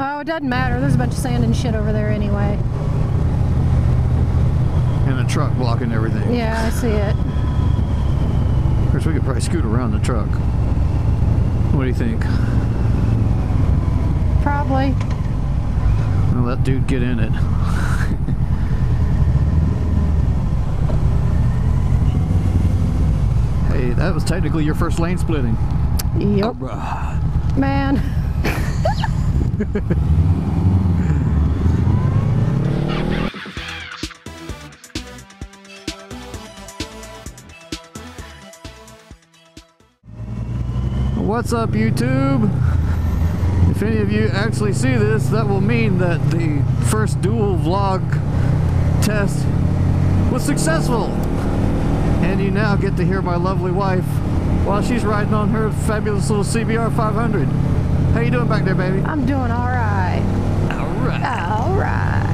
Oh, it doesn't matter. There's a bunch of sand and shit over there anyway. And a truck blocking everything. Yeah, I see it. Of course, we could probably scoot around the truck. What do you think? Probably. I'll let dude get in it. Hey, that was technically your first lane splitting. Yep. Oh, man. What's up, YouTube? If any of you actually see this, that will mean that the first dual vlog test was successful. And you now get to hear my lovely wife while she's riding on her fabulous little CBR500. How you doing back there, baby? I'm doing all right. All right. All right.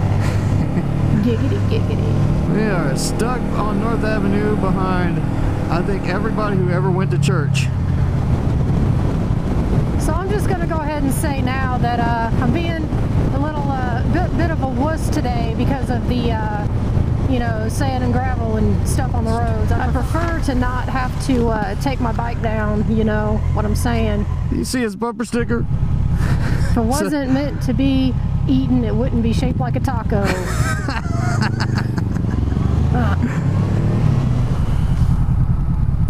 Giggity, giggity. We are stuck on North Avenue behind, I think, everybody who ever went to church. So I'm just going to go ahead and say now that I'm being a little bit of a wuss today because of the, you know, sand and gravel and stuff on the roads. I prefer to not have to take my bike down, you know what I'm saying. You see his bumper sticker? If it wasn't meant to be eaten, it wouldn't be shaped like a taco.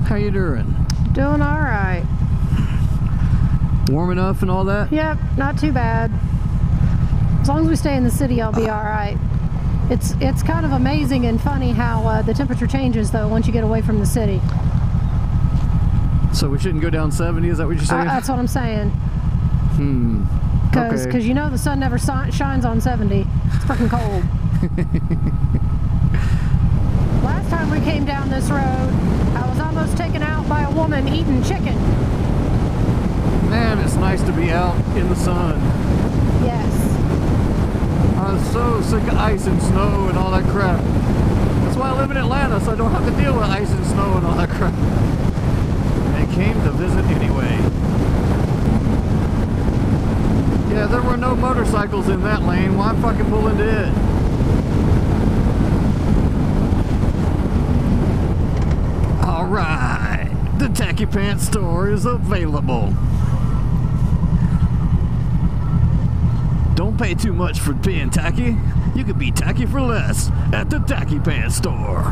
How you doing? Doing all right. Warm enough and all that? Yep, not too bad. As long as we stay in the city, I'll be all right. It's kind of amazing and funny how the temperature changes, though, once you get away from the city. So we shouldn't go down 70, is that what you're saying? That's what I'm saying. Okay. Because you know the sun never shines on 70. It's freaking cold. Last time we came down this road, I was almost taken out by a woman eating chicken. Man, it's nice to be out in the sun. Yes. I was so sick of ice and snow and all that crap. That's why I live in Atlanta, so I don't have to deal with ice and snow and all that crap. And came to visit anyway. Yeah, there were no motorcycles in that lane. Why fucking pull into it? Alright, the Tacky Pants store is available. Don't pay too much for being tacky. You can be tacky for less at the Tacky Pants store.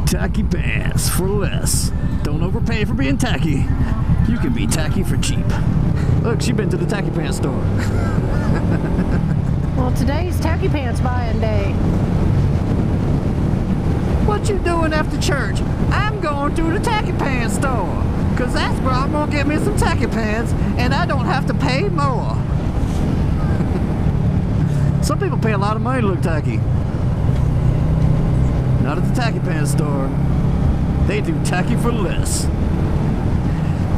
Tacky Pants for less. Don't overpay for being tacky. You can be tacky for cheap. Look, she's been to the Tacky Pants store. Well, today's Tacky Pants buying day. What you doing after church? I'm going to the Tacky Pants store. Cause that's where I'm gonna get me some tacky pants and I don't have to pay more. Some people pay a lot of money to look tacky. Not at the Tacky Pants store. They do tacky for less.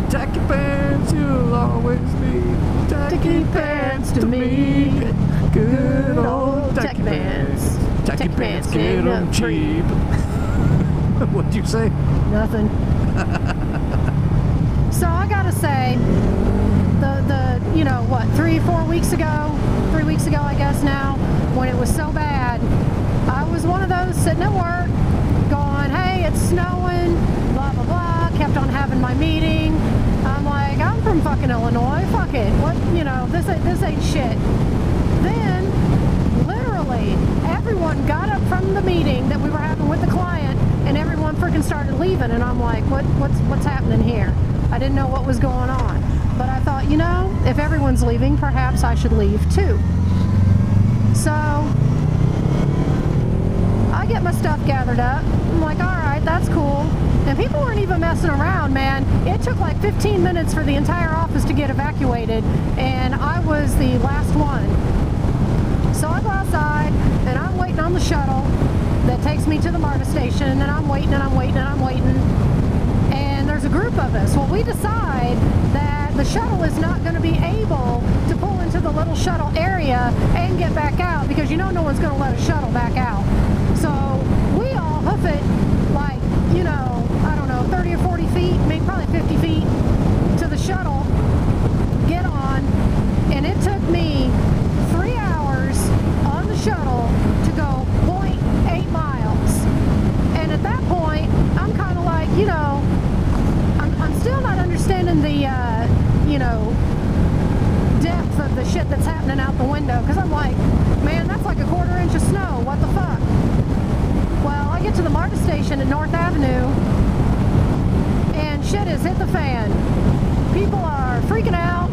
Tacky pants, you'll always be tacky pants to me. Good old tacky pants. Tacky pants, get them cheap. What'd you say? Nothing. So I gotta say, you know what, 3-4 weeks ago, 3 weeks ago I guess now, when it was so bad, I was one of those sitting at work going, hey, it's snowing, blah blah blah, kept on having my meeting. I'm like, I'm from fucking Illinois, fuck it, what, you know, this ain't shit. Then literally everyone got up from the meeting that we were having with the client and everyone freaking started leaving, and I'm like, what's happening here? I didn't know what was going on. But I thought, you know, if everyone's leaving, perhaps I should leave too. So I get my stuff gathered up. I'm like, all right, that's cool. And people weren't even messing around, man. It took like 15 minutes for the entire office to get evacuated, and I was the last one. So I go outside, and I'm waiting on the shuttle that takes me to the MARTA station, and I'm waiting, and I'm waiting, and I'm waiting. And there's a group of us. Well, we decide that the shuttle is not going to be able to pull into the little shuttle area and get back out, because you know no one's going to let a shuttle back out. So we all hoof it like, you know, I don't know, 30 or 40 feet, maybe probably 50 feet to the shuttle, get on, and it took realize the shit that's happening out the window, because I'm like, man, that's like a 1/4 inch of snow. What the fuck? Well, I get to the MARTA station at North Avenue, and shit has hit the fan. People are freaking out.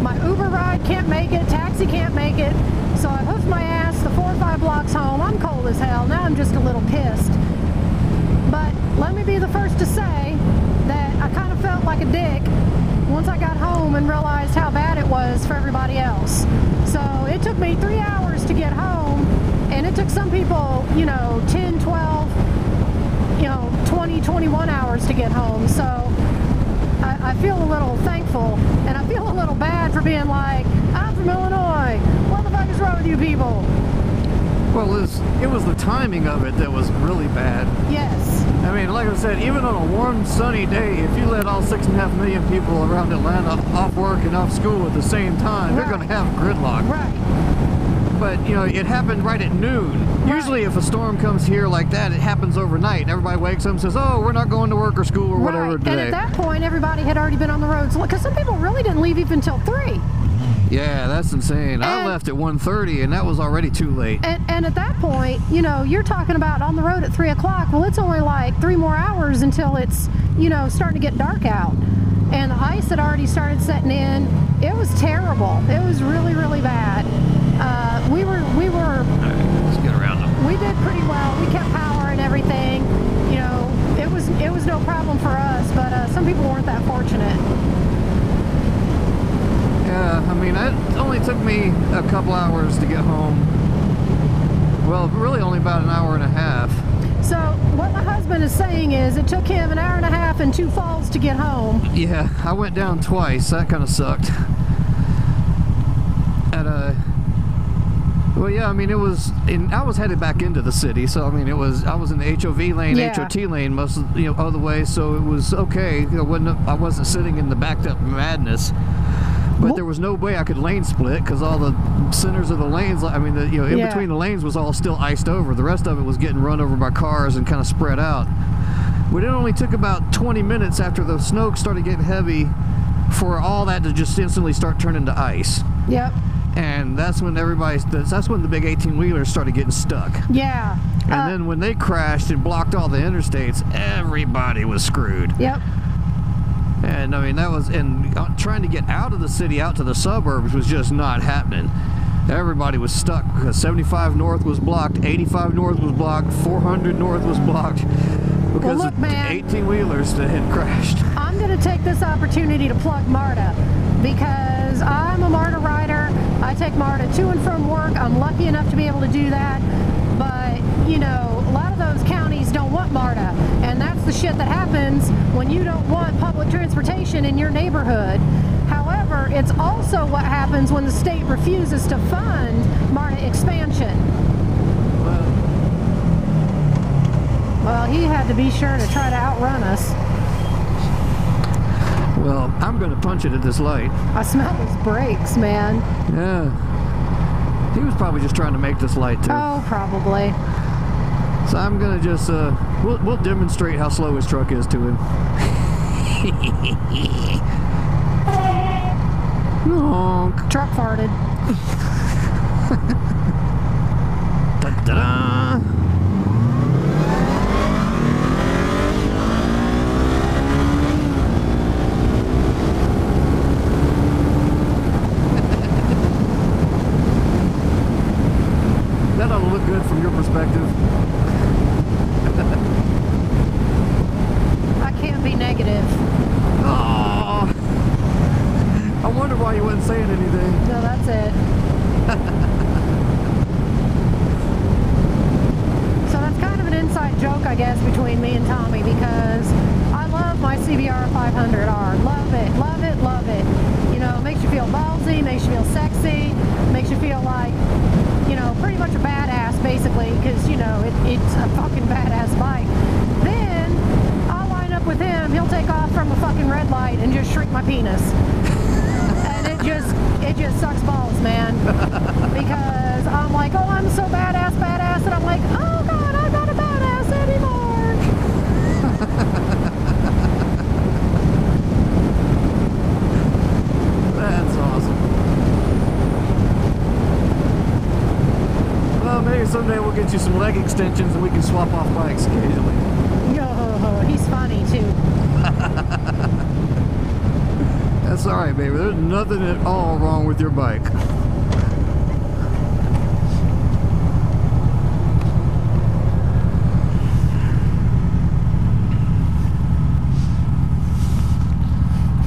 My Uber ride can't make it. Taxi can't make it. So I hoofed my ass the 4 or 5 blocks home. I'm cold as hell. Now I'm just a little pissed. But let me be the first to say that I kind of felt like a dick once I got home and realized how bad it was for everybody else. So it took me 3 hours to get home, and it took some people, you know, 10, 12, 20, 21 hours to get home. So I feel a little thankful, and I feel a little bad for being like, I'm from Illinois. What the fuck is wrong with you people? Well, it was the timing of it that was really bad. Yes. I mean, like I said, even on a warm, sunny day, if you let all 6.5 million people around Atlanta off work and off school at the same time, they're going to have gridlock. Right. But, you know, it happened right at noon. Right. Usually if a storm comes here like that, it happens overnight. And everybody wakes up and says, oh, we're not going to work or school or whatever today. And at that point, everybody had already been on the roads. Because some people really didn't leave even until 3. Yeah, that's insane. I left at 1:30, and that was already too late. And at that point, you know, you're talking about on the road at 3 o'clock. Well, it's only like 3 more hours until it's, you know, starting to get dark out. And the ice had already started setting in. It was terrible. It was really, really bad. We were. All right, let's get around them. We did pretty well. We kept power and everything. You know, it was no problem for us. But some people weren't that fortunate. Yeah, I mean, it only took me a couple hours to get home. Well, really only about an hour and a half. So what my husband is saying is it took him an hour and a half and 2 falls to get home. Yeah, I went down twice. That kind of sucked. Well, yeah, I mean, I was headed back into the city, so I mean, I was in the HOV lane, yeah. HOT lane most of the way, so it was okay. I wasn't sitting in the backed up madness. But there was no way I could lane split because all the centers of the lanes, I mean, in between the lanes was all still iced over. The rest of it was getting run over by cars and kind of spread out. But it only took about 20 minutes after the snow started getting heavy for all that to just instantly start turning to ice. Yep. And that's when that's when the big 18-wheelers started getting stuck. Yeah. And then when they crashed and blocked all the interstates, everybody was screwed. Yep. And I mean, trying to get out of the city, out to the suburbs was just not happening. Everybody was stuck because 75 North was blocked, 85 North was blocked, 400 North was blocked because of 18-wheelers that had crashed. I'm going to take this opportunity to plug MARTA because I'm a MARTA rider. I take MARTA to and from work. I'm lucky enough to be able to do that. But, you know, a lot of those counties don't want MARTA. And that's the shit that happens when you don't want public transportation in your neighborhood. However, it's also what happens when the state refuses to fund MARTA expansion. Well, he had to be sure to try to outrun us. Well, I'm going to punch it at this light. I smell his brakes, man. Yeah. He was probably just trying to make this light, too. Oh, probably. So I'm going to just, we'll demonstrate how slow his truck is to him. Honk. Truck farted. Da-da-da. That ought to look good from your perspective. I can't be negative. Oh, I wonder why you wasn't saying anything. No, that's it. So that's kind of an inside joke, I guess, between me and Tommy because I love my CBR500r. Love it, love it, love it. You know, it makes you feel ballsy, makes you feel sexy, makes you feel like, you know, pretty much a badass, basically, because, you know, it's a fucking badass bike. Then, I'll line up with him, he'll take off from a fucking red light and just shrink my penis. And it just sucks balls, man. Because I'm like, oh, I'm so badass, and I'm like, oh god, I'm not a badass anymore. That's awesome. someday we'll get you some leg extensions and we can swap off bikes occasionally. Yo, he's funny too. That's alright, baby. There's nothing at all wrong with your bike.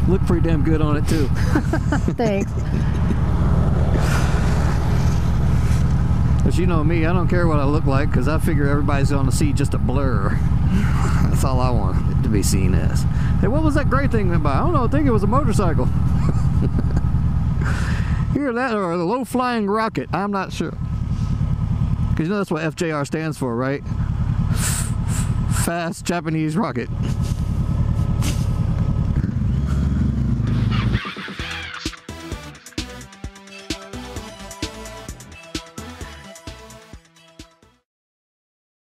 Look pretty damn good on it too. Thanks. But you know me, I don't care what I look like because I figure everybody's gonna see just a blur. That's all I want it to be seen as. Hey, what was that gray thing went by? I don't know, I think it was a motorcycle. Either that or the low-flying rocket. I'm not sure. Because you know that's what FJR stands for, right? Fast Japanese rocket.